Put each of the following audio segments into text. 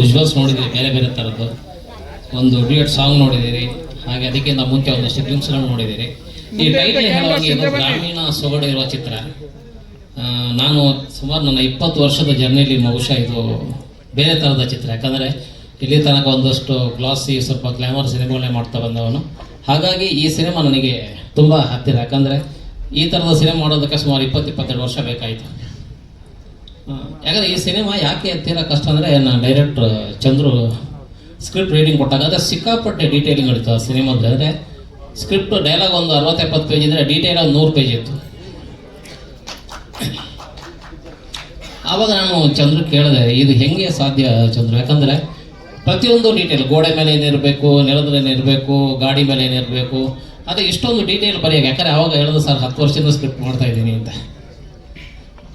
Visuals ನೋಡಿದ್ದೀರಿ, ಬೇರೆ ಬೇರೆ ಥರದ್ದು ಒಂದು ಡ್ಯೂಯೆಟ್ ಸಾಂಗ್ ನೋಡಿದ್ದೀರಿ, ಹಾಗೆ ಅದಕ್ಕಿಂತ ಮುಂಚೆ ಒಂದಷ್ಟು ಫಿಲ್ಮ್ಸ್ಗಳು ನೋಡಿದ್ದೀರಿ. ಈ ಟೈಟಲ್ ಹೇಳುವಾಗ ಇದು ಗ್ರಾಮೀಣ ಸೊಗಡು ಇರುವ ಚಿತ್ರ. ನಾನು ಸುಮಾರು ನನ್ನ 20 ವರ್ಷದ ಜರ್ನಿಲಿ ಬಹುಶಃ ಇದು ಬೇರೆ ಥರದ ಚಿತ್ರ. ಯಾಕಂದರೆ ಇಲ್ಲಿ ತನಕ ಒಂದಷ್ಟು ಗ್ಲಾಸಿ ಸ್ವಲ್ಪ ಗ್ಲ್ಯಾಮರ್ ಸಿನಿಮಾಗಳೇ ಮಾಡ್ತಾ ಬಂದವನು. ಹಾಗಾಗಿ ಈ ಸಿನಿಮಾ ನನಗೆ ತುಂಬ ಹತ್ತಿರ. ಯಾಕಂದರೆ ಈ ಥರದ ಸಿನಿಮಾ ಮಾಡೋದಕ್ಕೆ ಸುಮಾರು 20-22 ವರ್ಷ ಬೇಕಾಯಿತು. ಯಾಕಂದರೆ ಈ ಸಿನಿಮಾ ಯಾಕೆ ತೀರಾ ಕಷ್ಟ ಅಂದರೆ, ನಾನು ಡೈರೆಕ್ಟ್ರ್ ಚಂದ್ರು ಸ್ಕ್ರಿಪ್ಟ್ ರೀಡಿಂಗ್ ಕೊಟ್ಟಾಗ ಅದೇ ಸಿಕ್ಕಾಪಟ್ಟೆ ಡೀಟೇಲಿಂಗ್ ಇತ್ತು ಆ ಸಿನಿಮಾದಲ್ಲಿ. ಅಂದರೆ ಸ್ಕ್ರಿಪ್ಟ್ ಡೈಲಾಗ್ ಒಂದು 60-70 ಪೇಜ್ ಇದ್ದರೆ ಡೀಟೇಲ್ 100 ಪೇಜ್ ಇತ್ತು. ಆವಾಗ ನಾನು ಚಂದ್ರು ಕೇಳಿದೆ, ಇದು ಹೆಂಗೆ ಸಾಧ್ಯ ಚಂದ್ರು? ಯಾಕಂದರೆ ಪ್ರತಿಯೊಂದು ಡೀಟೇಲ್, ಗೋಡೆ ಮೇಲೆ ಏನಿರಬೇಕು, ನೆಲದಲ್ಲಿ ಏನಿರಬೇಕು, ಗಾಡಿ ಮೇಲೆ ಏನಿರಬೇಕು, ಅದೇ ಇಷ್ಟೊಂದು ಡೀಟೇಲ್ ಬರೆಯೋಕೆ. ಯಾಕಂದರೆ ಆವಾಗ ಹೇಳಿದ್ರು ಸರ್ 10 ವರ್ಷದಿಂದ ಸ್ಕ್ರಿಪ್ಟ್ ಮಾಡ್ತಾ ಇದ್ದೀನಿ ಅಂತ.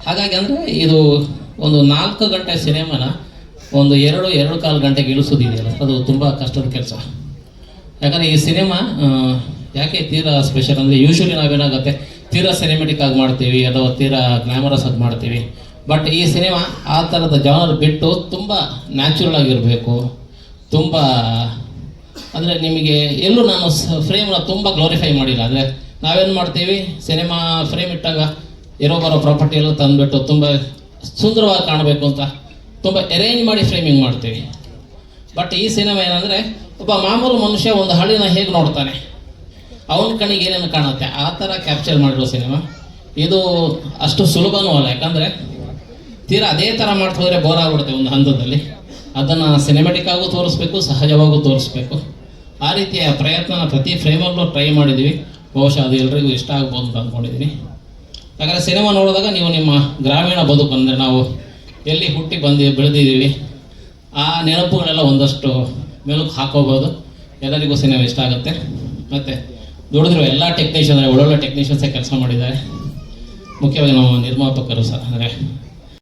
ಹಾಗಾಗಿ ಅಂದರೆ ಇದು ಒಂದು 4 ಗಂಟೆ ಸಿನಿಮಾನ ಒಂದು 2-2.25 ಗಂಟೆಗೆ ಇಳಿಸೋದಿದೆಯಲ್ಲ, ಅದು ತುಂಬ ಕಷ್ಟದ ಕೆಲಸ. ಯಾಕಂದರೆ ಈ ಸಿನಿಮಾ ಯಾಕೆ ತೀರಾ ಸ್ಪೆಷಲ್ ಅಂದರೆ, ಯೂಶ್ವಲಿ ನಾವೇನಾಗುತ್ತೆ ತೀರಾ ಸಿನಿಮೆಟಿಕ್ ಆಗಿ ಮಾಡ್ತೀವಿ ಅಥವಾ ತೀರಾ ಗ್ಲಾಮರಸ್ ಆಗಿ ಮಾಡ್ತೀವಿ. ಬಟ್ ಈ ಸಿನಿಮಾ ಆ ಥರದ ಜಾನರ್ ಬಿಟ್ಟು ತುಂಬ ನ್ಯಾಚುರಲ್ ಆಗಿರಬೇಕು. ತುಂಬ ಅಂದರೆ ನಿಮಗೆ ಎಲ್ಲೂ ನಾನು ಫ್ರೇಮ್ನ ತುಂಬ ಗ್ಲೋರಿಫೈ ಮಾಡಿಲ್ಲ. ಅಂದರೆ ನಾವೇನು ಮಾಡ್ತೀವಿ, ಸಿನಿಮಾ ಫ್ರೇಮ್ ಇಟ್ಟಾಗ ಇರೋ ಬರೋ ಪ್ರಾಪರ್ಟಿ ಎಲ್ಲ ತಂದುಬಿಟ್ಟು ತುಂಬ ಸುಂದರವಾಗಿ ಕಾಣಬೇಕು ಅಂತ ತುಂಬ ಅರೇಂಜ್ ಮಾಡಿ ಫ್ರೇಮಿಂಗ್ ಮಾಡ್ತೀವಿ. ಬಟ್ ಈ ಸಿನಿಮಾ ಏನಂದರೆ, ಒಬ್ಬ ಮಾಮೂಲು ಮನುಷ್ಯ ಒಂದು ಹಳ್ಳಿನ ಹೇಗೆ ನೋಡ್ತಾನೆ, ಅವನ ಕಣ್ಣಿಗೆ ಏನೇನು ಕಾಣುತ್ತೆ ಆ ಥರ ಕ್ಯಾಪ್ಚರ್ ಮಾಡಿರೋ ಸಿನಿಮಾ. ಇದು ಅಷ್ಟು ಸುಲಭನೂ ಅಲ್ಲ. ಯಾಕಂದರೆ ತೀರಾ ಅದೇ ಥರ ಮಾಡ್ತಿದ್ರೆ ಬೋರ್ ಆಗ್ಬಿಡುತ್ತೆ ಒಂದು ಹಂತದಲ್ಲಿ. ಅದನ್ನು ಸಿನಿಮೆಟಿಕ್ ಆಗೂ ತೋರಿಸ್ಬೇಕು, ಸಹಜವಾಗೂ ತೋರಿಸ್ಬೇಕು. ಆ ರೀತಿಯ ಪ್ರಯತ್ನನ ಪ್ರತಿ ಫ್ರೇಮಲ್ಲೂ ಟ್ರೈ ಮಾಡಿದ್ದೀವಿ. ಬಹುಶಃ ಅದು ಎಲ್ರಿಗೂ ಇಷ್ಟ ಆಗ್ಬೋದು ಅಂತ ಅಂದ್ಕೊಂಡಿದ್ದೀನಿ. ಯಾಕಂದರೆ ಸಿನಿಮಾ ನೋಡಿದಾಗ ನೀವು ನಿಮ್ಮ ಗ್ರಾಮೀಣ ಬದುಕು, ಅಂದರೆ ನಾವು ಎಲ್ಲಿ ಹುಟ್ಟಿ ಬೆಳೆದಿದ್ದೀವಿ ಆ ನೆನಪುಗಳೆಲ್ಲ ಒಂದಷ್ಟು ಮೆಲುಕು ಹಾಕೋಬೋದು. ಎಲ್ಲರಿಗೂ ಸಿನಿಮಾ ಇಷ್ಟ ಆಗುತ್ತೆ. ಮತ್ತು ದುಡಿದ್ರು ಎಲ್ಲ ಟೆಕ್ನಿಷಿಯನ್, ಒಳ್ಳೊಳ್ಳೆ ಟೆಕ್ನಿಷಿಯನ್ಸೇ ಕೆಲಸ ಮಾಡಿದ್ದಾರೆ. ಮುಖ್ಯವಾಗಿ ನಾವು ನಿರ್ಮಾಪಕರು ಸರ್ ಅಂದರೆ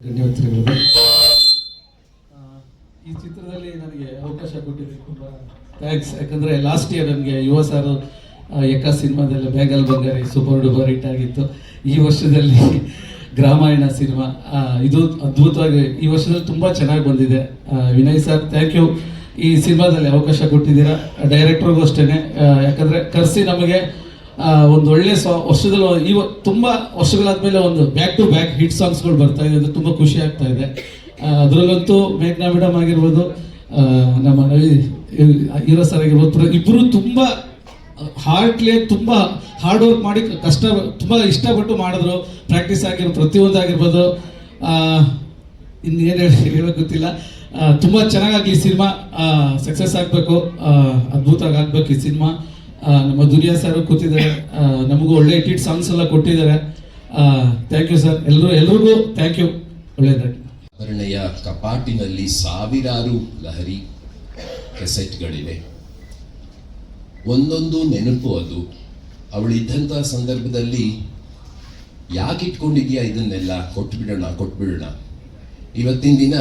ಧನ್ಯವಾದಗಳು. ಈ ಚಿತ್ರದಲ್ಲಿ ನನಗೆ ಅವಕಾಶ ಕೊಟ್ಟಿದ್ದಕ್ಕೆ ತುಂಬ ಥ್ಯಾಂಕ್ಸ್. ಯಾಕಂದರೆ ಲಾಸ್ಟ್ ಇಯರ್ ನನಗೆ ಯುವ ಸಾರ್ ಎಕ್ಕ ಸಿನಿಮಾದಲ್ಲಿ ಬ್ಯಾಗಲ್ ಬಂಗಾರಿ ಸೂಪರ್ ಡೂಪರ್ ಹಿಟ್ ಆಗಿತ್ತು. ಈ ವರ್ಷದಲ್ಲಿ ಗ್ರಾಮಾಯಣ ಸಿನಿಮಾ ಇದು ಅದ್ಭುತವಾಗಿ ಈ ವರ್ಷದಲ್ಲಿ ತುಂಬ ಚೆನ್ನಾಗಿ ಬಂದಿದೆ. Vinay sir thank you. ಈ ಸಿನಿಮಾದಲ್ಲಿ ಅವಕಾಶ ಕೊಟ್ಟಿದ್ದೀರಾ. ಡೈರೆಕ್ಟ್ರಿಗೂ ಅಷ್ಟೇ. ಯಾಕಂದರೆ ಕರೆಸಿ ನಮಗೆ ಒಂದು ಒಳ್ಳೆ ವರ್ಷದಲ್ಲಿ ತುಂಬ ವರ್ಷಗಳಾದ್ಮೇಲೆ ಒಂದು ಬ್ಯಾಕ್ ಟು ಬ್ಯಾಕ್ ಹಿಟ್ ಸಾಂಗ್ಸ್ಗಳು ಬರ್ತಾ ಇದೆ. ಅದು ತುಂಬ ಖುಷಿ ಆಗ್ತಾ ಇದೆ. ಅದರಲ್ಲಂತೂ ಮೇಘನಾ ಮೇಡಮ್ ಆಗಿರ್ಬೋದು, ನಮ್ಮ ಹೀರೋ ಸರ್ ಆಗಿರ್ಬೋದು, ಇಬ್ಬರು ತುಂಬ ಹಾರ್ಟ್ಲಿ ತುಂಬ ಹಾರ್ಡ್ ವರ್ಕ್ ಮಾಡಿ ತುಂಬ ಇಷ್ಟಪಟ್ಟು ಮಾಡಿದ್ರು. ಪ್ರಾಕ್ಟೀಸ್ ಆಗಿರೋ ಪ್ರತಿಯೊಂದು ಆಗಿರ್ಬೋದು. ಇನ್ನೇನು ಹೇಳೋಕೆ ಗೊತ್ತಿಲ್ಲ. ತುಂಬ ಚೆನ್ನಾಗಾಗಲಿ ಸಿನಿಮಾ, ಸಕ್ಸಸ್ ಆಗಬೇಕು, ಅದ್ಭುತವಾಗಿ ಆಗಬೇಕು ಈ ಸಿನಿಮಾ. ನಮ್ಮ ದುನಿಯಾ ಸರ್ ಕೂತಿದ್ದಾರೆ, ನಮಗೂ ಒಳ್ಳೆ ಹಿಟ್ ಸಾಂಗ್ಸ್ ಎಲ್ಲ ಕೊಟ್ಟಿದ್ದಾರೆ. Thank you sir. ಎಲ್ರಿಗೂ ಥ್ಯಾಂಕ್ ಯು. ಒಳ್ಳೆಯದಾಗಿ. ಅಪರ್ಣೆಯ ಕಪಾಟಿನಲ್ಲಿ ಸಾವಿರಾರು ಲಹರಿ ಕೆಸೆಟ್ಗಳಿವೆ. ಒಂದೊಂದು ನೆನಪು. ಅದು ಅವಳಿದ್ದಂಥ ಸಂದರ್ಭದಲ್ಲಿ ಯಾಕೆ ಇಟ್ಕೊಂಡಿದ್ಯಾ ಇದನ್ನೆಲ್ಲ, ಕೊಟ್ಬಿಡೋಣ. ಇವತ್ತಿನ ದಿನ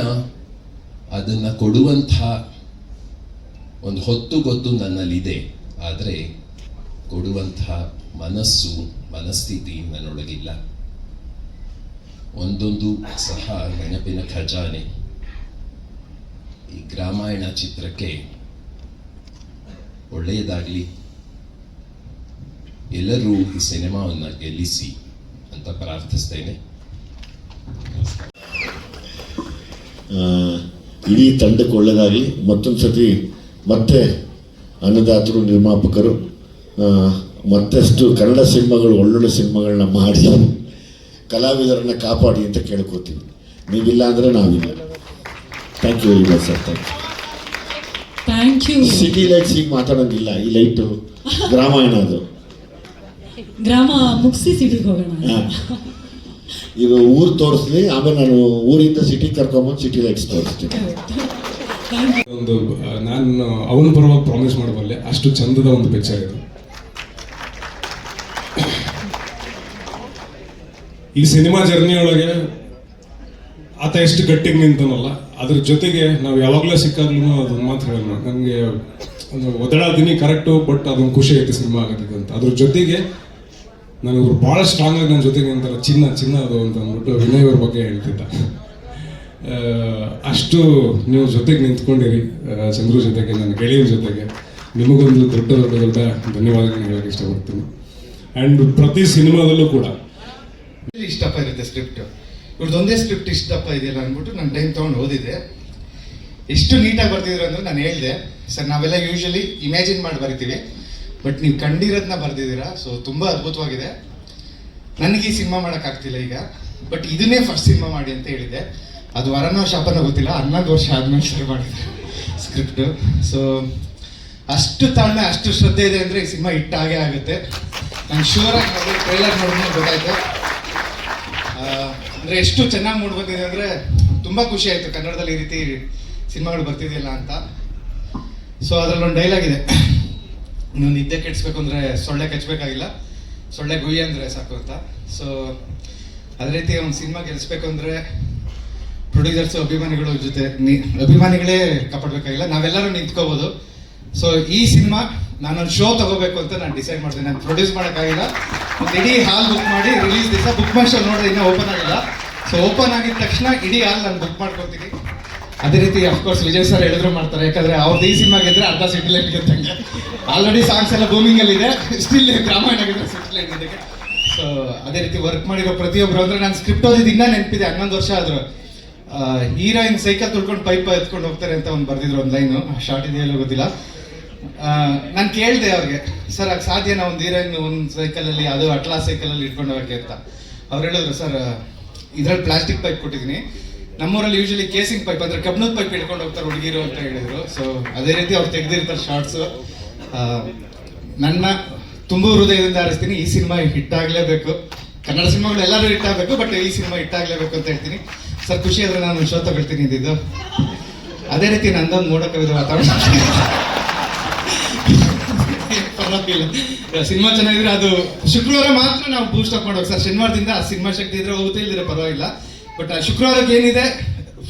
ಅದನ್ನು ಕೊಡುವಂಥ ಒಂದು ಹೊತ್ತು ಗೊತ್ತು ನನ್ನಲ್ಲಿದೆ. ಆದರೆ ಕೊಡುವಂಥ ಮನಸ್ಥಿತಿ ನನ್ನೊಳಗಿಲ್ಲ. ಒಂದೊಂದು ಸಹ ನೆನಪಿನ ಖಜಾನೆ. ಈ ಗ್ರಾಮಾಯಣ ಚಿತ್ರಕ್ಕೆ ಒಳ್ಳೆಯದಾಗಲಿ, ಎಲ್ಲರೂ ಈ ಸಿನಿಮಾವನ್ನು ಗೆಲ್ಲಿಸಿ ಅಂತ ಪ್ರಾರ್ಥಿಸ್ತೇನೆ. ಇಡೀ ತಂಡಕ್ಕೆ ಒಳ್ಳೆಯದಾಗಲಿ. ಮತ್ತೊಂದು ಸತಿ ಮತ್ತೆ ಅನ್ನದಾತರು, ನಿರ್ಮಾಪಕರು ಮತ್ತಷ್ಟು ಕನ್ನಡ ಸಿನಿಮಾಗಳು, ಒಳ್ಳೊಳ್ಳೆ ಸಿನಿಮಾಗಳನ್ನ ಮಾಡಿ ಕಲಾವಿದರನ್ನು ಕಾಪಾಡಿ ಅಂತ ಕೇಳ್ಕೊತೀವಿ. ನೀವಿಲ್ಲ ಅಂದರೆ ನಾವಿಲ್ಲ. Thank you very much sir. Thank you. City lights ಈಗ ಮಾತಾಡೋಂಗಿಲ್ಲ. ಈ ಲೈಟು ಗ್ರಾಮಾಯಣ, ಅದು ಗ್ರಾಮ ಮುಗಿಸಿ ಸಿಟಿಗೆ ಹೋಗೋಣ. ಇದು ಊರು ತೋರಿಸ್ಲಿ, ಆಮೇಲೆ ನಾನು ಊರಿಂದ ಸಿಟಿ ಕರ್ಕೊಂಬಂದು ಸಿಟಿ ಲೈಟ್ಸ್ ತೋರಿಸ್ತೀನಿ. ನಾನು ಅವನ ಪರವಾಗಿ ಪ್ರಾಮಿಸ್ ಮಾಡಬಲ್ಲೆ, ಅಷ್ಟು ಚಂದದ ಒಂದು ಪಿಕ್ಚರ್ ಇದು. ಈ ಸಿನಿಮಾ ಜರ್ನಿಯೊಳಗೆ ಆತ ಎಷ್ಟು ಗಟ್ಟಿಗೆ ನಿಂತನಲ್ಲ, ಅದ್ರ ಜೊತೆಗೆ ನಾವು ಯಾವಾಗಲೂ ಸಿಕ್ಕಾಗ್ಲೂ ಅದನ್ನು ಮಾತ್ರ ಹೇಳೋಣ, ನನಗೆ ಒದಡಾತೀನಿ ಕರೆಕ್ಟು, ಬಟ್ ಅದೊಂದು ಖುಷಿ ಐತೆ ಸಿನಿಮಾ ಆಗೋದಿದೆ ಅಂತ. ಅದ್ರ ಜೊತೆಗೆ ನನಗೆ ಭಾಳ ಸ್ಟ್ರಾಂಗ್ ಆಗಿ ನನ್ನ ಜೊತೆಗೆ ಅಂತಾರೆ ಚಿನ್ನ ಅದು ಅಂತ ಅಂದ್ಬಿಟ್ಟು ವಿನಯ್ ಅವ್ರ ಬಗ್ಗೆ ಹೇಳ್ತಿದ್ದ. ಅಷ್ಟು ನೀವು ಜೊತೆಗೆ ನಿಂತ್ಕೊಂಡಿರಿ, ಚಂದ್ರು ಜೊತೆಗೆ, ನನ್ನ ಗೆಳೆಯರ ಜೊತೆಗೆ. ನಿಮಗೊಂದು ದೊಡ್ಡ ದೊಡ್ಡ ದೊಡ್ಡ ಧನ್ಯವಾದಗಳನ್ನ ಹೇಳಕ್ಕೆ ಇಷ್ಟಪಡ್ತೀನಿ. ಆ್ಯಂಡ್ ಪ್ರತಿ ಸಿನಿಮಾದಲ್ಲೂ ಕೂಡ ಇಷ್ಟಪ್ಪ ಇರುತ್ತೆ ಸ್ಕ್ರಿಪ್ಟ್. ಇವ್ರದ್ದೊಂದೇ ಸ್ಕ್ರಿಪ್ಟ್ ಇಷ್ಟಪ್ಪ ಇದೆಯಲ್ಲ ಅಂದ್ಬಿಟ್ಟು ನಾನು ಟೈಮ್ ತೊಗೊಂಡು ಓದಿದೆ. ಎಷ್ಟು ನೀಟಾಗಿ ಬರ್ತಿದ್ರು ಅಂದ್ರೆ ನಾನು ಹೇಳಿದೆ, ಸರ್ ನಾವೆಲ್ಲ ಯೂಶ್ವಲಿ ಇಮ್ಯಾಜಿನ್ ಮಾಡಿ ಬರಿತೀವಿ, ಬಟ್ ನೀವು ಕಂಡಿರೋದನ್ನ ಬರ್ದಿದ್ದೀರಾ, ಸೊ ತುಂಬ ಅದ್ಭುತವಾಗಿದೆ. ನನಗೆ ಈ ಸಿನಿಮಾ ಮಾಡೋಕ್ಕಾಗ್ತಿಲ್ಲ ಈಗ, ಬಟ್ ಇದನ್ನೇ ಫಸ್ಟ್ ಸಿನಿಮಾ ಮಾಡಿ ಅಂತ ಹೇಳಿದ್ದೆ. ಅದು ವರನೋ ಶಾಪನೋ ಗೊತ್ತಿಲ್ಲ, 11 ವರ್ಷ ಆದ್ಮೇಲೆ ಶುರು ಮಾಡಿದೆ ಸ್ಕ್ರಿಪ್ಟು. ಸೊ ಅಷ್ಟು ತಾಳ್ಮೆ, ಅಷ್ಟು ಶ್ರದ್ಧೆ ಇದೆ ಅಂದರೆ ಈ ಸಿನಿಮಾ ಹಿಟ್ ಆಗೇ ಆಗುತ್ತೆ. ನಾನು ಶೂರಾಗಿ ನೋಡಿ ಟ್ರೈಲರ್ ನೋಡಿದ್ಮೇಲೆ ಗೊತ್ತಾಯ್ತು. ಅಂದರೆ ಎಷ್ಟು ಚೆನ್ನಾಗಿ ಮೂಡ್ ಬಂದಿದೆ ಅಂದರೆ ತುಂಬ ಖುಷಿ ಆಯಿತು, ಕನ್ನಡದಲ್ಲಿ ಈ ರೀತಿ ಸಿನಿಮಾಗಳು ಬರ್ತಿದೆಯಲ್ಲ ಅಂತ. ಸೊ ಅದರಲ್ಲೊಂದು ಡೈಲಾಗ್ ಇದೆ, ನೀವು ನಿದ್ದೆ ಕೆಡಿಸ್ಬೇಕು ಅಂದರೆ ಸೊಳ್ಳೆ ಕಚ್ಚಬೇಕಾಗಿಲ್ಲ, ಸೊಳ್ಳೆ ಗುಯ್ಯ ಅಂದರೆ ಸಾಕು ಅಂತ. ಸೊ ಅದೇ ರೀತಿ ಒಂದು ಸಿನಿಮಾ ಗೆಲ್ಲಿಸ್ಬೇಕು ಅಂದರೆ ಪ್ರೊಡ್ಯೂಸರ್ಸು ಅಭಿಮಾನಿಗಳು ಜೊತೆ ಅಭಿಮಾನಿಗಳೇ ಕಾಪಾಡಬೇಕಾಗಿಲ್ಲ, ನಾವೆಲ್ಲರೂ ನಿಂತ್ಕೋಬೋದು. ಸೊ ಈ ಸಿನಿಮಾ ನಾನೊಂದು ಶೋ ತಗೋಬೇಕು ಅಂತ ನಾನು ಡಿಸೈಡ್ ಮಾಡಿದೆ. ನಾನು ಪ್ರೊಡ್ಯೂಸ್ ಮಾಡೋಕ್ಕಾಗಿಲ್ಲ, ಒಂದು ಇಡೀ ಹಾಲ್ ಬುಕ್ ಮಾಡಿ ರಿಲೀಸ್ ದಿವಸ ಬುಕ್ ಮೈ ಶೋ ನೋಡಿದ್ರೆ ಇನ್ನೂ ಓಪನ್ ಆಗಿಲ್ಲ. ಸೊ ಓಪನ್ ಆಗಿದ ತಕ್ಷಣ ಇಡೀ ಹಾಲ್ ನಾನು ಬುಕ್ ಮಾಡ್ಕೊತೀನಿ. ಅದೇ ರೀತಿ ಅಫ್ಕೋರ್ಸ್ ವಿಜಯ್ ಸರ್ ಹೇಳಿದ್ರು ಮಾಡ್ತಾರೆ, ಯಾಕಂದರೆ ಅವ್ರದ್ದು ಈ ಸಿನಿಮಾ ಗೆದ್ರೆ ಅರ್ಧ ಸೆಟಿಲೈಟ್ ಗೆದ್ದಂಗೆ. ಆಲ್ರೆಡಿ ಸಾಂಗ್ಸ್ ಎಲ್ಲ ಬೂಮಿಂಗಲ್ಲಿದೆ, ಸ್ಟಿಲ್ ಗ್ರಾಮಾಯಣ ಆಗಿದ್ರೆ ಸೆಟಿಲೈಟ್ ಗೆದ್ದಕ್ಕೆ. ಸೊ ಅದೇ ರೀತಿ ವರ್ಕ್ ಮಾಡಿರೋ ಪ್ರತಿಯೊಬ್ಬರು, ಅಂದರೆ ನಾನು ಸ್ಕ್ರಿಪ್ಟ್ ಓದಿದ್ದು ಇನ್ನೂ ನೆನಪಿದೆ, 11 ವರ್ಷ ಆದರೂ. ಹೀರೋಯಿನ್ ಸೈಕಲ್ ತುಳ್ಕೊಂಡು ಪೈಪ್ ಎತ್ಕೊಂಡು ಹೋಗ್ತಾರೆ ಅಂತ ಒಂದು ಬರ್ದಿದ್ರು ಒಂದು ಲೈನು, ಶಾರ್ಟ್ ಇದೆಯಲ್ಲೂ ಗೊತ್ತಿಲ್ಲ. ನಾನು ಕೇಳಿದೆ ಅವ್ರಿಗೆ, ಸರ್ ಅದು ಸಾಧ್ಯನಾ ಒಂದು ಹೀರೋಯಿನ್ ಒಂದು ಸೈಕಲಲ್ಲಿ, ಅದು ಅಟ್ಲಾ ಸೈಕಲಲ್ಲಿ ಇಟ್ಕೊಂಡು ಹೋಗೋಕ್ಕೆ ಅಂತ. ಅವ್ರು ಹೇಳಿದ್ರು, ಸರ್ ಇದರಲ್ಲಿ ಪ್ಲಾಸ್ಟಿಕ್ ಪೈಪ್ ಕೊಟ್ಟಿದ್ದೀನಿ, ನಮ್ಮೂರಲ್ಲಿ ಯೂಶಲಿ ಕೇಸಿಂಗ್ ಪೈಪ್ ಅಂದರೆ ಕಬ್ಣದ ಪೈಪ್ ಇಟ್ಕೊಂಡು ಹೋಗ್ತಾರೆ ಹುಡುಗಿರು ಅಂತ ಹೇಳಿದರು. ಸೊ ಅದೇ ರೀತಿ ಅವ್ರು ತೆಗೆದಿರ್ತಾರೆ ಶಾರ್ಟ್ಸು. ನನ್ನ ತುಂಬ ಹೃದಯದಿಂದ ಹಾರಿಸ್ತೀನಿ, ಈ ಸಿನಿಮಾ ಹಿಟ್ ಆಗಲೇಬೇಕು. ಕನ್ನಡ ಸಿನಿಮಾಗಳು ಎಲ್ಲರೂ ಹಿಟ್ ಆಗಬೇಕು, ಬಟ್ ಈ ಸಿನಿಮಾ ಹಿಟ್ ಆಗಲೇಬೇಕು ಅಂತ ಹೇಳ್ತೀನಿ. ಸರ್ ಖುಷಿ ಆದರೆ ನಾನು ಶೋ ತಗೊಳ್ತೀನಿ ಇದ್ದಿದ್ದು. ಅದೇ ರೀತಿ ನಂದೊಂದು ಮೋಡ ಕವಿದ ವಾತಾವರಣ. ಪರವಾಗಿಲ್ಲ, ಸಿನಿಮಾ ಚೆನ್ನಾಗಿದ್ರೆ ಅದು ಶುಕ್ರವಾರ ಮಾತ್ರ ನಾವು ಬೂಸ್ಟ್ ಅಪ್ ಮಾಡ್ಬೇಕು ಸರ್. ಶನಿವಾರದಿಂದ ಆ ಸಿನಿಮಾ ಶಕ್ತಿ ಇದ್ರೆ ಹೋಗುತ್ತೆ, ಇಲ್ದಿದ್ರೆ ಪರವಾಗಿಲ್ಲ. ಬಟ್ ಆ ಶುಕ್ರವಾರಕ್ಕೆ ಏನಿದೆ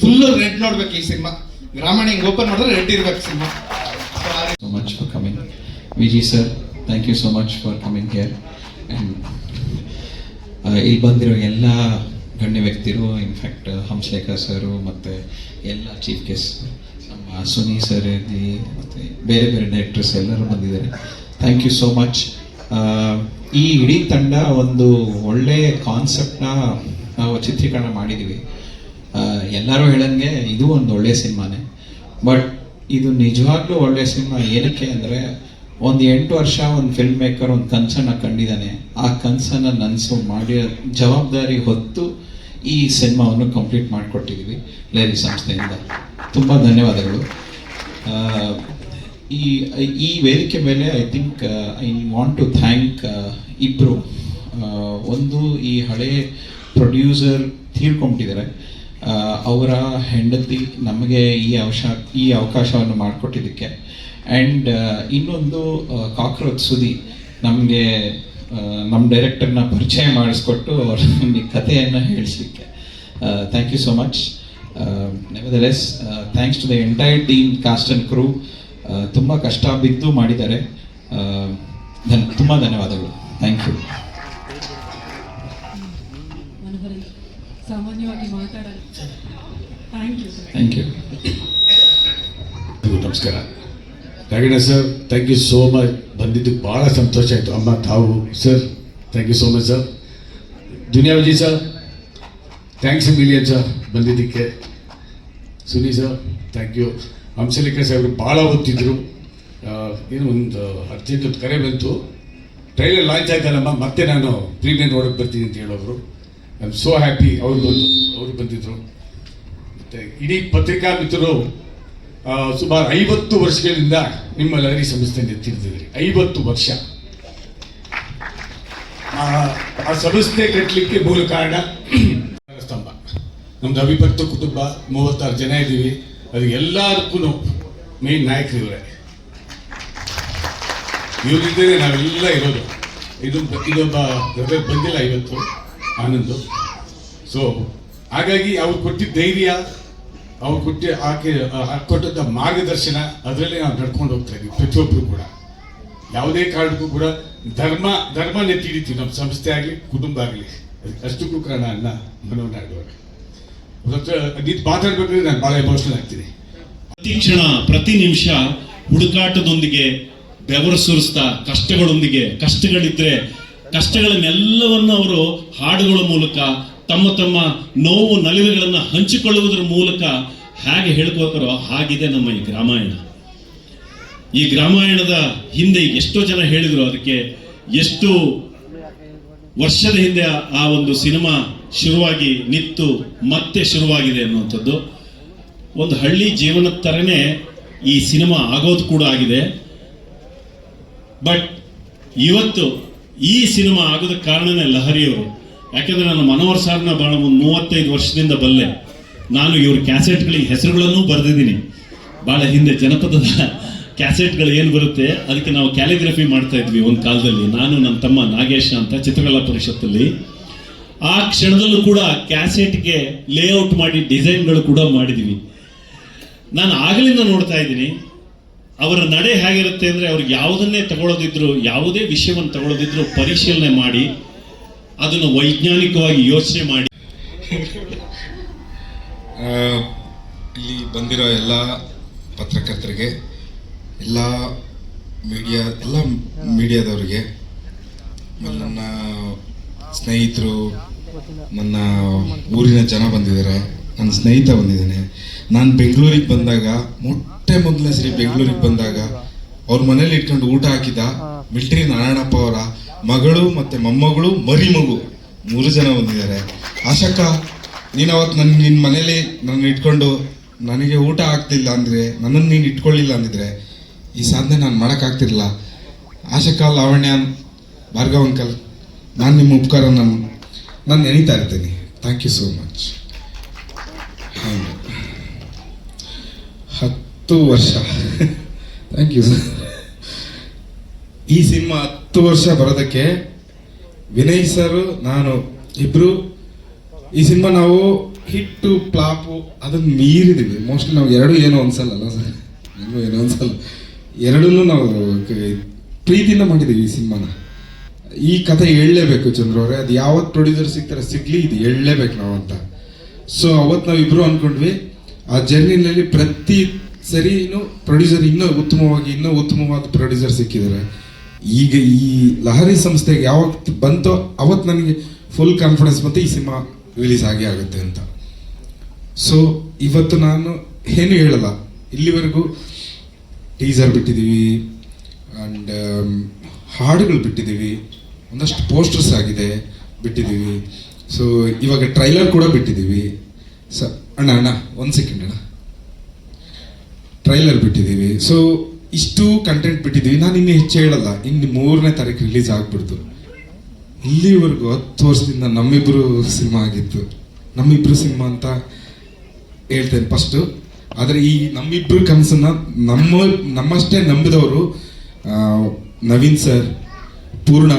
ಫುಲ್ಲು ರೆಡ್ ನೋಡ್ಬೇಕು ಈ ಸಿನಿಮಾ. ಗ್ರಾಮೀಣ ಹಿಂಗೆ ಓಪನ್ ಮಾಡಿದ್ರೆ ರೆಡ್ ಇರ್ಬೇಕು cinema. So much for coming. Vijay sir, thank you so much for coming here. And ಇಲ್ಲಿ ಬಂದಿರೋ ಎಲ್ಲ ಗಣ್ಯ ವ್ಯಕ್ತಿರು, ಇನ್ಫ್ಯಾಕ್ಟ್ ಹಂಸಲೇಖ ಸರು ಮತ್ತು ಎಲ್ಲ ಚೀಫ್ ಗೆಸ್ಟ್, ನಮ್ಮ ಸುನಿ ಸರ್ ಇರಲಿ ಮತ್ತು ಬೇರೆ ಬೇರೆ ಡೈರೆಕ್ಟರ್ಸ್ ಎಲ್ಲರೂ ಬಂದಿದ್ದಾರೆ. Thank you so much. ಈ ಇಡೀ ತಂಡ ಒಂದು ಒಳ್ಳೆ ಕಾನ್ಸೆಪ್ಟ್ನ ನಾವು ಚಿತ್ರೀಕರಣ ಮಾಡಿದ್ದೀವಿ. ಎಲ್ಲರೂ ಹೇಳಂಗೆ ಇದು ಒಂದು ಒಳ್ಳೆಯ ಸಿನಿಮಾನೇ, ಬಟ್ ಇದು ನಿಜವಾಗ್ಲೂ ಒಳ್ಳೆಯ ಸಿನಿಮಾ. ಏನಕ್ಕೆ ಅಂದರೆ ಒಂದು 8 ವರ್ಷ ಒಂದು ಫಿಲ್ಮ್ ಮೇಕರ್ ಒಂದು ಕನಸನ್ನು ಕಂಡಿದ್ದಾನೆ, ಆ ಕನಸನ್ನು ನನಸು ಮಾಡಿ ಜವಾಬ್ದಾರಿ ಹೊತ್ತು ಈ ಸಿನಿಮಾವನ್ನು ಕಂಪ್ಲೀಟ್ ಮಾಡಿಕೊಟ್ಟಿದ್ದೀವಿ ಲೈರಿ ಸಂಸ್ಥೆಯಿಂದ. ತುಂಬ ಧನ್ಯವಾದಗಳು. ಈ ವೇದಿಕೆ ಮೇಲೆ I think I want to thank ಇಬ್ಬರು. ಒಂದು, ಈ ಹಳೆ ಪ್ರೊಡ್ಯೂಸರ್ ತೀರ್ಕೊಂಬಿಟ್ಟಿದ್ದಾರೆ, ಅವರ ಹೆಂಡತಿ ನಮಗೆ ಈ ಅವಕಾಶವನ್ನು ಮಾಡಿಕೊಟ್ಟಿದ್ದಕ್ಕೆ. ಆ್ಯಂಡ್ ಇನ್ನೊಂದು ಕಾಕ್ರೋಚ್ ಸುದಿ ನಮಗೆ ನಮ್ಮ ಡೈರೆಕ್ಟರ್ನ ಪರಿಚಯ ಮಾಡಿಸ್ಕೊಟ್ಟು ಅವ್ರ ನಮಗೆ ಕಥೆಯನ್ನು ಹೇಳಿಸ್ಲಿಕ್ಕೆ. Thank you so much. Nevertheless thanks to the entire team, cast and crew. ತುಂಬ ಕಷ್ಟ ಬಿದ್ದು ಮಾಡಿದ್ದಾರೆ. ತುಂಬ ಧನ್ಯವಾದಗಳು. Thank you. ಸಾಮಾನ್ಯವಾಗಿ ಮಾತಾಡಲ್ಲ. Thank you. Thank you. ನಮಸ್ಕಾರ Raghanna sir, thank you so much. ಬಂದಿದ್ದಕ್ಕೆ ಭಾಳ ಸಂತೋಷ ಆಯಿತು. ಅಮ್ಮ ತಾವು sir, thank you so much sir. Duniya Vijay sir, thanks million sir ಬಂದಿದ್ದಕ್ಕೆ. Suni sir, thank you. Hamsalekha ಸಾಹೇಬರು ಭಾಳ ಓದ್ತಿದ್ರು. ಏನು ಒಂದು ಅರ್ಜೆಂಟ್ ಒಂದು ಕರೆ ಬಂತು, ಟ್ರೈಲರ್ ಲಾಂಚ್ ಆಯ್ತಲ್ಲಮ್ಮ, ಮತ್ತೆ ನಾನು ಪ್ರೀಮಿಯರ್ ನೋಡೋಕ್ಕೆ ಬರ್ತೀನಿ ಅಂತ ಹೇಳೋರು. I am so happy. ಅವರು ಬಂದಿದ್ದರು. ಮತ್ತು ಇಡೀ ಪತ್ರಿಕಾ ಮಿತ್ರರು ಸುಮಾರು 50 ವರ್ಷಗಳಿಂದ ನಿಮ್ಮ ಲಹರಿ ಸಂಸ್ಥೆಯನ್ನು ಎತ್ತಿರ್ತಿದ್ರಿ. 50 ವರ್ಷ. ಆ ಸಂಸ್ಥೆ ಕಟ್ಟಲಿಕ್ಕೆ ಮೂಲ ಕಾರಣ ಸ್ತಂಭ. ನಮ್ದು ಅವಿಭಕ್ತ ಕುಟುಂಬ, 36 ಜನ ಇದ್ದೀವಿ. ಅದು ಎಲ್ಲದಕ್ಕೂ ಮೇನ್ ನಾಯಕರು ಇವರೇ. ಇವರಿದ್ದರೆ ನಾವೆಲ್ಲ ಇರೋದು. ಇದೊಬ್ಬ ಬ್ರದರ್ ಬಂದಿಲ್ಲ ಇವತ್ತು, ಆನಂದು. ಸೊ ಹಾಗಾಗಿ ಅವ್ರು ಕೊಟ್ಟಿದ್ದ ಧೈರ್ಯ, ಅವ್ರು ಕೊಟ್ಟಂಥ ಮಾರ್ಗದರ್ಶನ, ಅದರಲ್ಲಿ ನಾವು ನಡ್ಕೊಂಡು ಹೋಗ್ತಾ ಇದ್ದೀವಿ ಪ್ರತಿಯೊಬ್ಬರು ಕೂಡ. ಯಾವುದೇ ಕಾರಣಕ್ಕೂ ಕೂಡ ಧರ್ಮ ನೆತ್ತಿ ಹಿಡಿತೀವಿ, ನಮ್ಮ ಸಂಸ್ಥೆ ಆಗಲಿ ಕುಟುಂಬ ಆಗಲಿ. ಅಷ್ಟಕ್ಕೂ ಕಾರಣ ಅನ್ನ ಮನೋನಾಡುವಾಗ. ಇದು ಮಾತಾಡ್ಬೇಕಾದ್ರೆ ನಾನು ಭಾಳ ಎಮೋಷನಲ್ ಆಗ್ತೀನಿ. ಪ್ರತಿ ಕ್ಷಣ ಪ್ರತಿ ನಿಮಿಷ ಹುಡುಕಾಟದೊಂದಿಗೆ ಬೆವರು ಸುರಿಸ್ತಾ ಕಷ್ಟಗಳಿದ್ರೆ ಕಷ್ಟಗಳನ್ನೆಲ್ಲವನ್ನು ಅವರು ಹಾಡುಗಳ ಮೂಲಕ ತಮ್ಮ ನೋವು ನಲಿವುಗಳನ್ನು ಹಂಚಿಕೊಳ್ಳುವುದರ ಮೂಲಕ ಹೇಗೆ ಹೇಳ್ಕೋತಾರೋ ಹಾಗಿದೆ ನಮ್ಮ ಈ ಗ್ರಾಮಾಯಣ. ಈ ಗ್ರಾಮಾಯಣದ ಹಿಂದೆ ಎಷ್ಟೋ ಜನ ಹೇಳಿದ್ರು, ಅದಕ್ಕೆ ಎಷ್ಟು ವರ್ಷದ ಹಿಂದೆ ಆ ಒಂದು ಸಿನಿಮಾ ಶುರುವಾಗಿ ನಿಂತು ಮತ್ತೆ ಶುರುವಾಗಿದೆ ಅನ್ನುವಂಥದ್ದು. ಒಂದು ಹಳ್ಳಿ ಜೀವನದ ಥರನೇ ಈ ಸಿನಿಮಾ ಆಗೋದು ಕೂಡ ಆಗಿದೆ. ಬಟ್ ಇವತ್ತು ಈ ಸಿನಿಮಾ ಆಗೋದಕ್ಕೆ ಕಾರಣನೇ ಲಹರಿಯವರು. ಯಾಕೆಂದರೆ ನಾನು ಮನೋಹರ್ ಸಾರ್ನ ಭಾಳ ಒಂದು 35 ವರ್ಷದಿಂದ ಬಲ್ಲೆ. ನಾನು ಇವ್ರ ಕ್ಯಾಸೆಟ್ಗಳಿಗೆ ಹೆಸರುಗಳನ್ನೂ ಬರೆದಿದ್ದೀನಿ. ಭಾಳ ಹಿಂದೆ ಜನಪದದ ಕ್ಯಾಸೆಟ್ಗಳು ಏನು ಬರುತ್ತೆ ಅದಕ್ಕೆ ನಾವು ಕ್ಯಾಲಿಗ್ರಫಿ ಮಾಡ್ತಾ ಇದ್ವಿ ಒಂದು ಕಾಲದಲ್ಲಿ, ನಾನು ನನ್ನ ತಮ್ಮ ನಾಗೇಶ್ ಅಂತ ಚಿತ್ರಕಲಾ ಪರಿಷತ್ತಲ್ಲಿ. ಆ ಕ್ಷಣದಲ್ಲೂ ಕೂಡ ಕ್ಯಾಸೆಟ್ಗೆ ಲೇಔಟ್ ಮಾಡಿ ಡಿಸೈನ್ಗಳು ಕೂಡ ಮಾಡಿದ್ವಿ. ನಾನು ಆಗಲಿಂದ ನೋಡ್ತಾ ಇದ್ದೀನಿ ಅವರ ನಡೆ ಹೇಗಿರುತ್ತೆ ಅಂದರೆ, ಅವ್ರಿಗೆ ಯಾವುದನ್ನೇ ತಗೊಳ್ಳೋದಿದ್ರು, ಯಾವುದೇ ವಿಷಯವನ್ನು ತಗೊಳ್ಳೋದಿದ್ರು ಪರಿಶೀಲನೆ ಮಾಡಿ ಅದನ್ನು ವೈಜ್ಞಾನಿಕವಾಗಿ ಯೋಚನೆ ಮಾಡಿ. ಇಲ್ಲಿ ಬಂದಿರೋ ಎಲ್ಲ ಪತ್ರಕರ್ತರಿಗೆ, ಎಲ್ಲ ಮೀಡಿಯಾದವರಿಗೆ, ನನ್ನ ಸ್ನೇಹಿತರು, ನನ್ನ ಊರಿನ ಜನ ಬಂದಿದ್ದಾರೆ, ನನ್ನ ಸ್ನೇಹಿತ ಬಂದಿದ್ದಾನೆ. ನಾನು ಬೆಂಗಳೂರಿಗೆ ಬಂದಾಗ ಮೊದಲನೇ ಸರಿ ಬೆಂಗಳೂರಿಗೆ ಬಂದಾಗ ಅವ್ರ ಮನೇಲಿ ಇಟ್ಕೊಂಡು ಊಟ ಹಾಕಿದ ಮಿಲ್ಟ್ರಿ ನಾರಾಯಣಪ್ಪ ಅವರ ಮಗಳು ಮತ್ತು ಮೊಮ್ಮಗಳು ಮಗು 3 ಜನ ಬಂದಿದ್ದಾರೆ. ಆಶಕ್ಕ, ನೀನು ಅವತ್ತು ನಿನ್ನ ಮನೇಲಿ ನನ್ನ ಇಟ್ಕೊಂಡು ನನಗೆ ಊಟ ಆಗ್ತಿಲ್ಲ ಅಂದರೆ, ನನ್ನನ್ನು ನೀನು ಇಟ್ಕೊಳ್ಳಿಲ್ಲ ಅಂದಿದ್ರೆ ಈ ಸಾಧನೆ ನಾನು ಮಾಡೋಕ್ಕಾಗ್ತಿರಲಿಲ್ಲ. ಆಶಕ್ಕ, ಲಾವಣ್ಯ, ಭಾರ್ಗವ್ ಅಂಕಲ್, ನಾನು ನಿಮ್ಮ ಉಪಕಾರ ನಾನು ನೆನೀತಾ ಇರ್ತೀನಿ. Thank you so much. 10 ವರ್ಷ ಥ್ಯಾಂಕ್ ಯು ಸರ್. ಈ ಸಿನಿಮಾ 10 ವರ್ಷ ಬರೋದಕ್ಕೆ ವಿನಯ್ ಸರ್ ನಾನು ಇಬ್ಬರು ಈ ಸಿನಿಮಾ ನಾವು ಹಿಟ್ಟು ಫ್ಲಾಪು ಅದನ್ನು ಮೀರಿದ್ದೀವಿ. ಮೋಸ್ಟ್ಲಿ ನಾವು ಎರಡೂ ಏನೋ ಅನ್ಸಲ್ಲ ಸರ್, ಏನೋ ಅನ್ಸಲ್ಲ, ಎರಡೂ ನಾವು ಪ್ರೀತಿಯಿಂದ ಮಾಡಿದ್ದೀವಿ ಈ ಸಿನಿಮಾನ. ಈ ಕಥೆ ಹೇಳಲೇಬೇಕು ಚಂದ್ರವ್ರೆ, ಅದು ಯಾವತ್ತು ಪ್ರೊಡ್ಯೂಸರ್ ಸಿಗಲಿ ಇದು ಹೇಳಲೇಬೇಕು ನಾವು ಅಂತ. ಸೊ ಅವತ್ತು ನಾವಿಬ್ಬರು ಅಂದ್ಕೊಂಡ್ವಿ, ಆ ಜರ್ನಿನಲ್ಲಿ ಪ್ರತಿ ಸರಿನೂ ಪ್ರೊಡ್ಯೂಸರ್ ಇನ್ನೂ ಉತ್ತಮವಾದ ಪ್ರೊಡ್ಯೂಸರ್ ಸಿಕ್ಕಿದ್ದಾರೆ. ಈಗ ಈ ಲಹರಿ ಸಂಸ್ಥೆಗೆ ಯಾವತ್ತು ಬಂತೋ ಅವತ್ತು ನನಗೆ ಫುಲ್ ಕಾನ್ಫಿಡೆನ್ಸ್ ಬಂತು ಈ ಸಿನಿಮಾ ರಿಲೀಸ್ ಆಗೇ ಆಗುತ್ತೆ ಅಂತ. ಸೊ ಇವತ್ತು ನಾನು ಏನು ಹೇಳಲ್ಲ, ಇಲ್ಲಿವರೆಗೂ ಟೀಸರ್ ಬಿಟ್ಟಿದ್ದೀವಿ ಆ್ಯಂಡ್ ಹಾಡುಗಳು ಬಿಟ್ಟಿದ್ದೀವಿ, ಒಂದಷ್ಟು ಪೋಸ್ಟರ್ಸ್ ಆಗಿದೆ ಬಿಟ್ಟಿದ್ದೀವಿ. ಸೊ ಇವಾಗ ಟ್ರೈಲರ್ ಕೂಡ ಬಿಟ್ಟಿದ್ದೀವಿ. ಅಣ್ಣ 1 ಸೆಕೆಂಡ್ ಅಣ್ಣ, ಟ್ರೈಲರ್ ಬಿಟ್ಟಿದ್ದೀವಿ. ಸೊ ಇಷ್ಟು ಕಂಟೆಂಟ್ ಬಿಟ್ಟಿದ್ದೀವಿ. ನಾನು ಇನ್ನೂ ಹೆಚ್ಚು ಹೇಳಲ್ಲ, ಇನ್ನು 3ನೇ ತಾರೀಕು ರಿಲೀಸ್ ಆಗ್ಬಿಡ್ತು. ಇಲ್ಲಿವರೆಗೂ 10 ವರ್ಷದಿಂದ ನಮ್ಮಿಬ್ಬರು ಸಿನಿಮಾ ಆಗಿತ್ತು. ನಮ್ಮಿಬ್ಬರು ಸಿನಿಮಾ ಅಂತ ಹೇಳ್ತೇನೆ ಫಸ್ಟು. ಆದರೆ ಈ ನಮ್ಮಿಬ್ಬರು ಕನಸನ್ನ ನಮ್ಮಷ್ಟೇ ನಂಬಿದವರು ನವೀನ್ ಸರ್, ಪೂರ್ಣ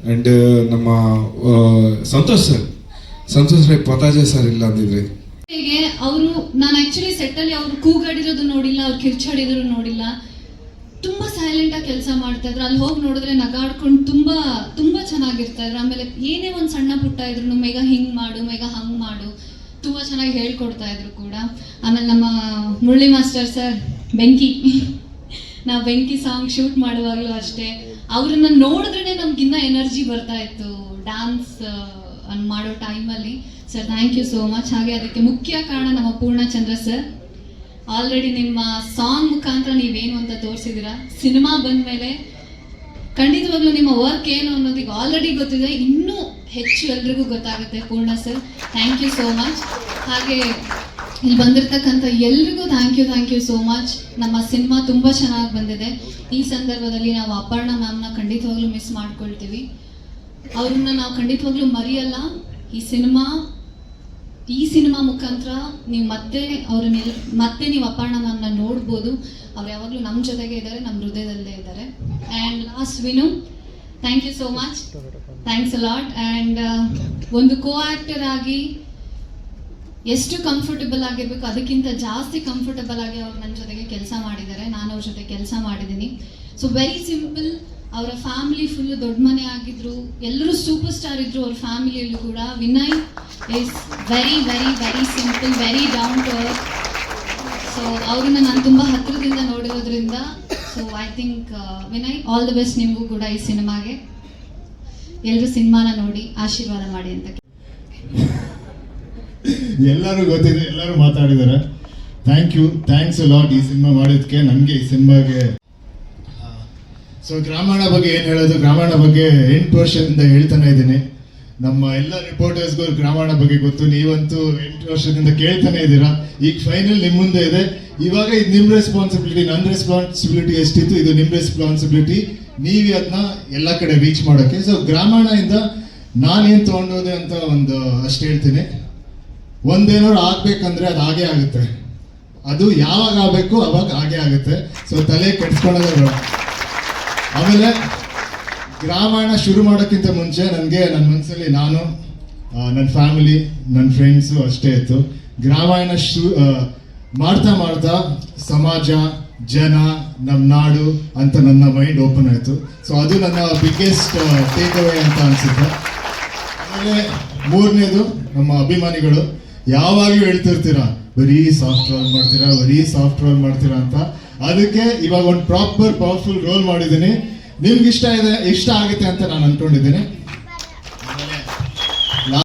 ಆ್ಯಂಡ್ ನಮ್ಮ ಸಂತೋಷ್ ರೈ ಪತಾಜೆ ಸರ್ ಇಲ್ಲ ಅಂದಿದ್ರೆ ಅವರು, ನಾನು ಆಕ್ಚುಲಿ ಸೆಟ್ಟಲ್ಲಿ ಅವರು ಕೂಗಾಡಿರೋದು ನೋಡಿಲ್ಲ, ಅವ್ರು ಕಿರ್ಚಾಡಿದ್ರು ನೋಡಿಲ್ಲ. ತುಂಬಾ ಸೈಲೆಂಟ್ ಆಗಿ ಕೆಲಸ ಮಾಡ್ತಾ ಇದ್ರು. ಅಲ್ಲಿ ಹೋಗಿ ನೋಡಿದ್ರೆ ನಗಾಡ್ಕೊಂಡು ತುಂಬಾ ಚೆನ್ನಾಗಿರ್ತಾ ಇದ್ರು. ಆಮೇಲೆ ಏನೇ ಒಂದು ಸಣ್ಣ ಪುಟ್ಟ ಇದ್ರು, ಮೇಘ ಹಿಂಗ್ ಮಾಡು, ಮೇಘ ಹಂಗ್ ಮಾಡು, ತುಂಬಾ ಚೆನ್ನಾಗಿ ಹೇಳ್ಕೊಡ್ತಾ ಇದ್ರು ಕೂಡ. ಆಮೇಲೆ ನಮ್ಮ ಮುರಳಿ ಮಾಸ್ಟರ್ ಸರ್, ನಾವು ಬೆಂಕಿ ಸಾಂಗ್ ಶೂಟ್ ಮಾಡುವಾಗಲೂ ಅಷ್ಟೇ, ಅವ್ರನ್ನ ನೋಡಿದ್ರೆ ನಮ್ಗಿನ್ನ ಎನರ್ಜಿ ಬರ್ತಾ ಇತ್ತು ಡ್ಯಾನ್ಸ್ ಮಾಡೋ ಟೈಮಲ್ಲಿ. Sir thank you so much. ಹಾಗೆ ಅದಕ್ಕೆ ಮುಖ್ಯ ಕಾರಣ ನಮ್ಮ ಪೂರ್ಣಚಂದ್ರ ಸರ್. ಆಲ್ರೆಡಿ ನಿಮ್ಮ ಸಾಂಗ್ ಮುಖಾಂತರ ನೀವೇನು ಅಂತ ತೋರಿಸಿದ್ದೀರಾ. ಸಿನಿಮಾ ಬಂದಮೇಲೆ ಖಂಡಿತವಾಗ್ಲೂ ನಿಮ್ಮ ವರ್ಕ್ ಏನು ಅನ್ನೋದಕ್ಕೆ ಆಲ್ರೆಡಿ ಗೊತ್ತಿದೆ, ಇನ್ನೂ ಹೆಚ್ಚು ಎಲ್ರಿಗೂ ಗೊತ್ತಾಗುತ್ತೆ. Purna sir thank you so much. ಹಾಗೆ ಇಲ್ಲಿ ಬಂದಿರತಕ್ಕಂಥ ಎಲ್ರಿಗೂ ಥ್ಯಾಂಕ್ ಯು ಸೋ ಮಚ್. ನಮ್ಮ ಸಿನಿಮಾ ತುಂಬ ಚೆನ್ನಾಗಿ ಬಂದಿದೆ. ಈ ಸಂದರ್ಭದಲ್ಲಿ ನಾವು ಅಪರ್ಣ ಮ್ಯಾಮ್ನ ಖಂಡಿತವಾಗ್ಲೂ ಮಿಸ್ ಮಾಡ್ಕೊಳ್ತೀವಿ. ಅವ್ರನ್ನ ನಾವು ಖಂಡಿತವಾಗ್ಲೂ ಮರೆಯಲ್ಲ. ಈ ಸಿನಿಮಾ ಮುಖಾಂತರ ನೀವು ಮತ್ತೆ ನೀವು ಅಪರ್ಣ ಮ್ಯಾಮ್ನ ನೋಡ್ಬೋದು. ಅವ್ರು ಯಾವಾಗಲೂ ನಮ್ಮ ಜೊತೆಗೆ ಇದ್ದಾರೆ, ನಮ್ಮ ಹೃದಯದಲ್ಲೇ ಇದ್ದಾರೆ. And last Vinu, thank you so much, thanks a lot. And ಒಂದು ಕೋ ಆ್ಯಕ್ಟರ್ ಆಗಿ ಎಷ್ಟು ಕಂಫರ್ಟಬಲ್ ಆಗಿರ್ಬೇಕು ಅದಕ್ಕಿಂತ ಜಾಸ್ತಿ ಕಂಫರ್ಟಬಲ್ ಆಗಿ ಅವ್ರು ನನ್ನ ಜೊತೆಗೆ ಕೆಲಸ ಮಾಡಿದ್ದಾರೆ, ನಾನು ಅವ್ರ ಜೊತೆ ಕೆಲಸ ಮಾಡಿದ್ದೀನಿ. ಸೊ ವೆರಿ ಸಿಂಪಲ್, ಅವರ ಫ್ಯಾಮಿಲಿ ಫುಲ್ ದೊಡ್ಡ ಮನೆ ಆಗಿದ್ರು, ಎಲ್ಲರೂ ಸೂಪರ್ ಸ್ಟಾರ್ ಇದ್ರು ಅವ್ರ ಫ್ಯಾಮಿಲಿಯಲ್ಲೂ ಕೂಡ. Vinay is very very very simple, very down to earth. So ಅವ್ರನ್ನ ನಾನು ತುಂಬ ಹತ್ತಿರದಿಂದ ನೋಡಿರೋದ್ರಿಂದ, so I think Vinay all the best ನಿಮಗೂ ಕೂಡ ಈ ಸಿನಿಮಾಗೆ. ಎಲ್ಲರೂ ಸಿನಿಮಾನ ನೋಡಿ ಆಶೀರ್ವಾದ ಮಾಡಿ ಅಂತ. ಎಲ್ಲರೂ ಗೊತ್ತಿದೆ, ಎಲ್ಲರೂ ಮಾತಾಡಿದ್ದಾರೆ. ಥ್ಯಾಂಕ್ಸ್ ಲಾಟ್ ಈ ಸಿನಿಮಾ ಮಾಡಿದ್ದಕ್ಕೆ. ನನಗೆ ಈ ಸಿನಿಮಾಗೆ ಸೊ ಗ್ರಾಮಾಣ ಬಗ್ಗೆ ಏನು ಹೇಳೋದು, ಗ್ರಾಮಾಣ ಬಗ್ಗೆ 8 ವರ್ಷದಿಂದ ಹೇಳ್ತಾನೆ ಇದ್ದೀನಿ. ನಮ್ಮ ಎಲ್ಲ ರಿಪೋರ್ಟರ್ಸ್ಗೂ ಗ್ರಾಮಾಣ ಬಗ್ಗೆ ಗೊತ್ತು, ನೀವಂತೂ 8 ವರ್ಷದಿಂದ ಕೇಳ್ತಾನೆ ಇದ್ದೀರಾ. ಈಗ ಫೈನಲ್ ನಿಮ್ಮ ಮುಂದೆ ಇದೆ. ಇವಾಗ ಇದು ನಿಮ್ಮ ರೆಸ್ಪಾನ್ಸಿಬಿಲಿಟಿ, ನನ್ನ ರೆಸ್ಪಾನ್ಸಿಬಿಲಿಟಿ ಎಷ್ಟಿತ್ತು, ಇದು ನಿಮ್ಮ ರೆಸ್ಪಾನ್ಸಿಬಿಲಿಟಿ. ನೀವು ಅದನ್ನ ಎಲ್ಲ ಕಡೆ ರೀಚ್ ಮಾಡೋಕ್ಕೆ. ಸೊ ಗ್ರಾಮಾಣದಿಂದ ನಾನೇನು ತೊಗೊಂಡೋದೆ ಅಂತ ಒಂದು ಅಷ್ಟು ಹೇಳ್ತೀನಿ. ಒಂದೇನಾದ್ರು ಆಗ್ಬೇಕಂದ್ರೆ ಅದು ಹಾಗೇ ಆಗುತ್ತೆ, ಅದು ಯಾವಾಗ ಆಗಬೇಕು ಅವಾಗ ಹಾಗೇ ಆಗುತ್ತೆ. ಸೊ ತಲೆ ಕೆಡ್ಸ್ಕೊಳ್ಳೋದೇ ಬೇಡ. ಆಮೇಲೆ ಗ್ರಾಮಾಯಣ ಶುರು ಮಾಡೋಕ್ಕಿಂತ ಮುಂಚೆ ನನಗೆ ನನ್ನ ಮನಸ್ಸಲ್ಲಿ ನಾನು, ನನ್ನ ಫ್ಯಾಮಿಲಿ, ನನ್ನ ಫ್ರೆಂಡ್ಸು ಅಷ್ಟೇ ಇತ್ತು. ಗ್ರಾಮಾಯಣ ಮಾಡ್ತಾ ಮಾಡ್ತಾ ಸಮಾಜ, ಜನ, ನಮ್ಮ ನಾಡು ಅಂತ ನನ್ನ ಮೈಂಡ್ ಓಪನ್ ಆಯಿತು. ಸೊ ಅದು ನನ್ನ ಬಿಗ್ಗೆಸ್ಟ್ ಟೇಕ್ ಅವೇ ಅಂತ ಅನಿಸುತ್ತೆ. ಆಮೇಲೆ ಮೂರನೇದು, ನಮ್ಮ ಅಭಿಮಾನಿಗಳು ಯಾವಾಗಲೂ ಹೇಳ್ತಿರ್ತೀರಾ ಬರೀ ಸಾಫ್ಟ್ ರೋಲ್ ಮಾಡ್ತೀರಾ ಅಂತ. ಅದಕ್ಕೆ ಇವಾಗ ಒಂದು ಪ್ರಾಪರ್ ಪವರ್ಫುಲ್ ರೋಲ್ ಮಾಡಿದ್ದೀನಿ. ನಿಮ್ಗೆ ಇಷ್ಟ ಆಗುತ್ತೆ ಅಂತ ನಾನು ಅಂದ್ಕೊಂಡಿದ್ದೀನಿ.